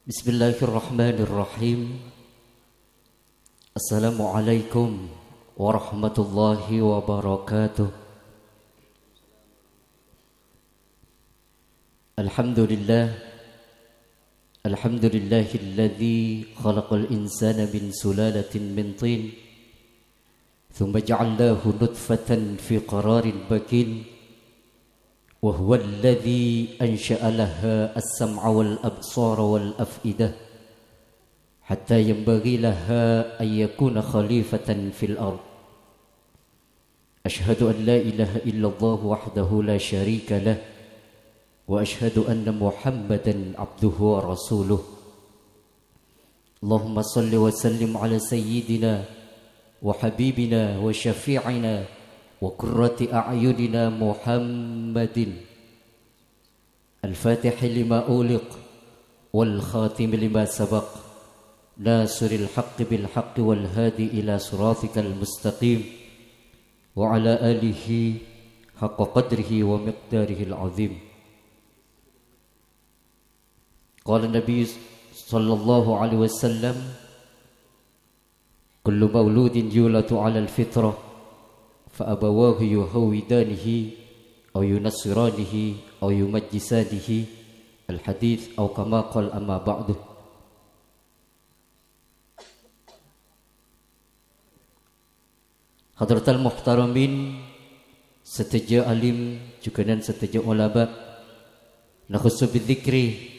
Bismillahirrahmanirrahim. Assalamualaikum warahmatullahi wabarakatuh. Alhamdulillah. Alhamdulillahilladzi khalaqal insana min sulalatin min tin thumma ja'alnahu nutfatan fi qararin makin wa huwa alladzi ansha'a laha as-sam'a wal absara wal af'idah hatta yanbaghi laha an yakuna khalifatan fil ard. Ashhadu an la ilaha illallah wahdahu la sharika lah wa ashhadu anna Muhammadan abduhu wa rasuluh. Allahumma salli wa sallim ala sayyidina wa habibina wa syafi'ina wa qurrati a'yunina Muhammadin al-fatih lima uliq wal khatim lima sabaq nasiril haqqi bil haqqi wal hadi ila siratikal mustaqim wa ala alihi haqqa qadrihi wa miqdarihi al-azim. Qala Nabi sallallahu alaihi wasallam, kullu mauludin yuladu ala al-fitrah fa abawahu yuhawidanihi aw yunassiranihi aw yumajjisanihi al-hadits aw kama qala amma ba'du. Hadratal muhtaramin, seteja alim juga dan seteja ulama, nakhusu bidzikri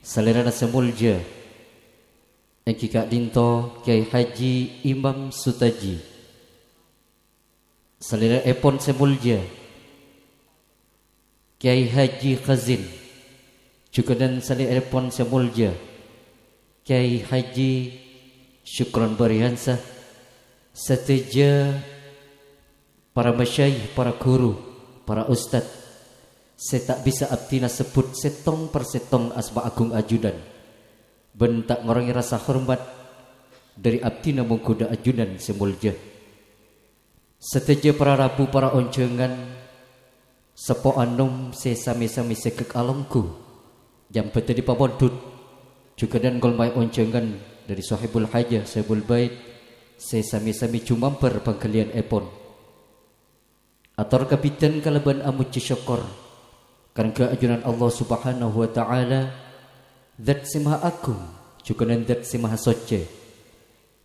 salirana semulja yang kika dinto Kiai Haji Imam Sutaji salirana epon semulja Kiai Haji Khazin juga dan salirana epon semulja Kiai Haji Syukron Barihansah, seteja para masyayikh, para guru, para ustad. Saya tak bisa abtina sebut setong per setong asma agung ajudan. Bentak ngorangi rasa hormat dari abtina mengkuda ajudan semulja. Seteja para rabu, para oncengan, sepo anom se sami-sami sekek alongku jam pete di pabondut juga dan golmai oncengan dari sahibul hajah, sahibul bait, se sami-sami cumamper pangkalian epon. Ator kapitan kalaban amut syukur karena keajunan Allah subhanahu wa ta'ala, zat si maha agung juga dan zat si maha soce.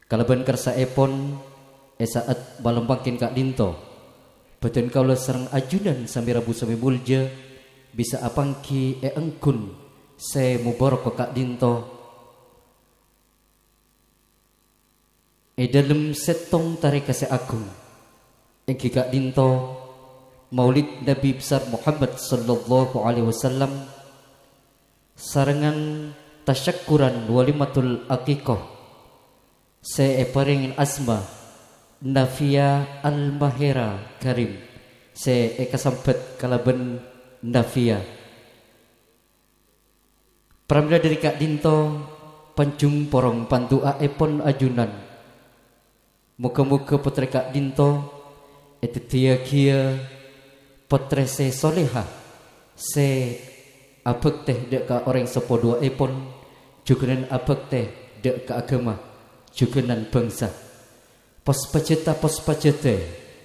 Kalaban karsa epon esaat balembangkin kak dinto beten kaulah serang ajunan sambil rabu sambil mulja bisa apangki engkun se mubarak kak dinto dalam setong tarik kase agung yang kak dinto Maulid Nabi besar Muhammad sallallahu alaihi wasallam sarangan tasyakuran walimatul aqiqah se paringin asma Nafia al-Mahira Karim se kasampet kalaban Nafia pramila dari kak dinto pancung porong pantu aepon ajunan muka-muka putra kak dinto etitia kia potre se soleha se apek teh dek ka orang sepodua epon juga nan apek teh dek ka agama juga nan bangsa pos paceta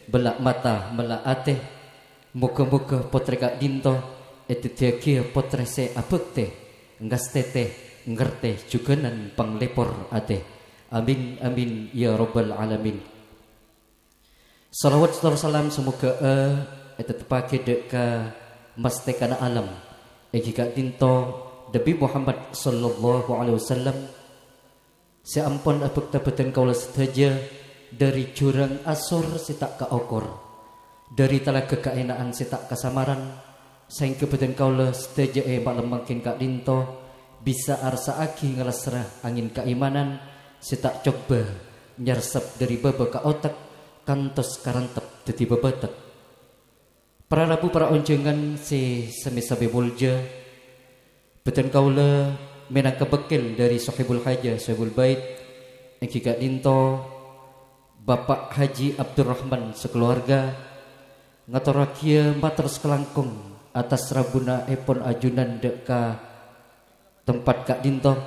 belak mata melak ateh muka-muka potre kak dinto etitia kia potre se apek teh ngas teteh ngerte juga nan panglepor ateh. Amin amin ya rabbal alamin. Salawat salam semoga tetapake dek ka mastekana alam egi kak dinto Nabi Muhammad sallallahu alaihi wasallam seampun apek tapeten kaula sedaja dari jurang asor setak ka okor dari talaga kekaenaan setak kasamaran saing kebeten kaula sedaja malam makin kak dinto bisa arsa aki ngelasrah angin keimanan setak coba nyarsap dari baba ka otak kantos karantep dadi babatak. Para rabu para oncengan si sami-sami mulja beten kaula menang kebekil dari sahibul hajah sahibul bait yang kika dinto Bapak Haji Abdurrahman sekeluarga ngatorakia mater sekelangkung atas rabuna epon ajunan deka tempat kak dinto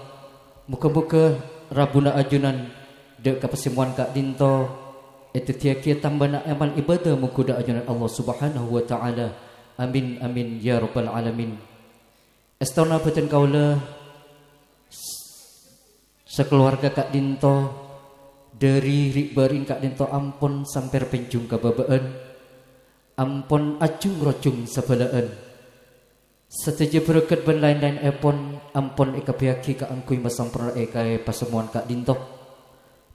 muka-muka rabuna ajunan dek kapasemuan kak dinto itu tiaki tambana amal ibadah mukuda ajunan Allah Subhanahu wa taala. Amin amin ya rabbal alamin. Estona beten kaula sekeluarga kak dinto dari rikbarin kak dinto ampun sampai penjung kababaan, ampun acung rocung sebelaan. Setuju berkat ben lain-lain epon ampun eka pihaki ka angkui masampurna eka pasemuan kak dinto.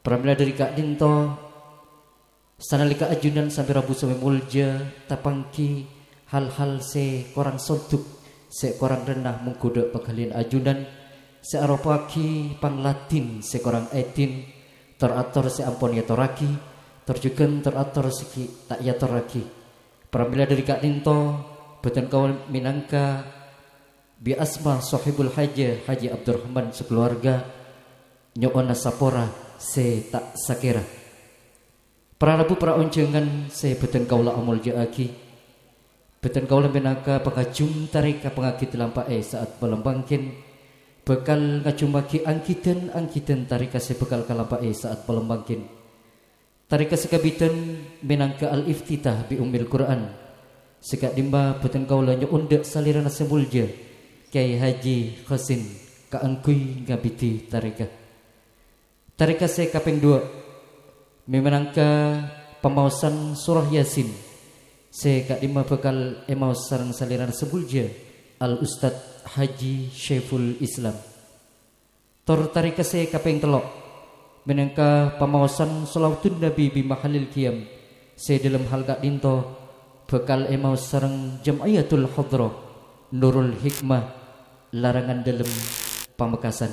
Pramila dari kak dinto sanalika ajunan sampai rabu sampai mulja tapangki hal-hal se korang sontuk se korang rendah mengkuda pekalian ajunan se aropaki panglatin se korang etin teratur se ampun ya toraki terjuken teratur seki tak ya toraki. Pramila dari kak dinto betul kau minangka bi asma sahibul haji Haji Abdurrahman sekeluarga nyoona sapora se tak sakira. Prarabu praoncengan se betul kau la amul jaaki betul kau la minangka pengajum tarika pengakit lampai saat pelembangkin bekal ngacumaki angkitan tarika se bekal kalampai saat pelembangkin tarika sekabitan minangka al-iftitah bi ummil Quran. Sekat dimba betul kau lanyo undak salirana semulja Kiai Haji Khasin kaangkui ngabiti tarika. Tarika se kaping 2 memenangka pemausan surah Yasin. Se kak dimba bekal emaus sarang salirana semulja Al Ustad Haji Syaiful Islam. Tor tarika se kaping 3 menangka pemausan salawatun Nabi bi mahalil qiyam. Se dalam hal kak dinto bekal emaus sarang Jam'iyatul Hadrah Nurul Hikmah larangan dalam pamekasan.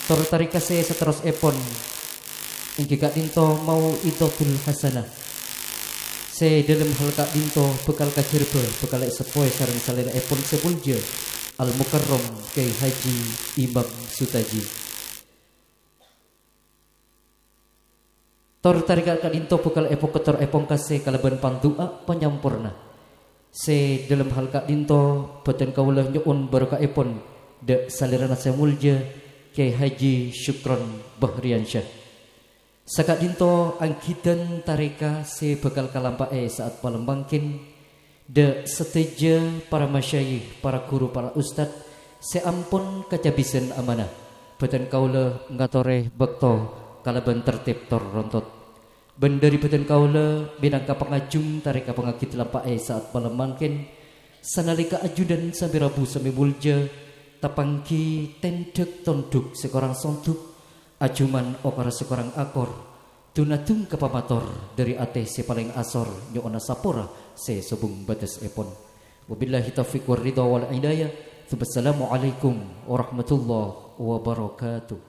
Tor tarika se seterus epon ingki kak dinto mau idotul hasanah. Se dalam hal kak dinto bekal kajirba bekal sepoi sarang salira epon sebulja Al Mukarram Kiai Haji Imam Sutaji. Tor tarikat kadinto bekal epok ketor epong kase kalaban pandua penyampurna. Se dalam hal kadinto beten kaulah nyuun barokah epon de salirana semulja Kiai Haji Syukron Bahriansyah. Sakadinto angkitan tarika se bekal kalampai saat palembangkin de seteja para masyayikh, para guru, para ustad se ampun kacabisan amanah. Beten kaulah ngatore bekto kalaban tertib tor rontot. Bendari beten kaula binangka pengajung tarika pengakit lampai saat malam mangkin sanalika ajudan sampai rabu sampai mulja tapangki tendek tonduk sekorang sontuk ajuman okara sekorang akor tunatung kepamator dari ate se paling asor nyona sapora se sobung batas epon. Wabillahi taufiq war ridha wal hidayah. Wassalamualaikum warahmatullahi wabarakatuh.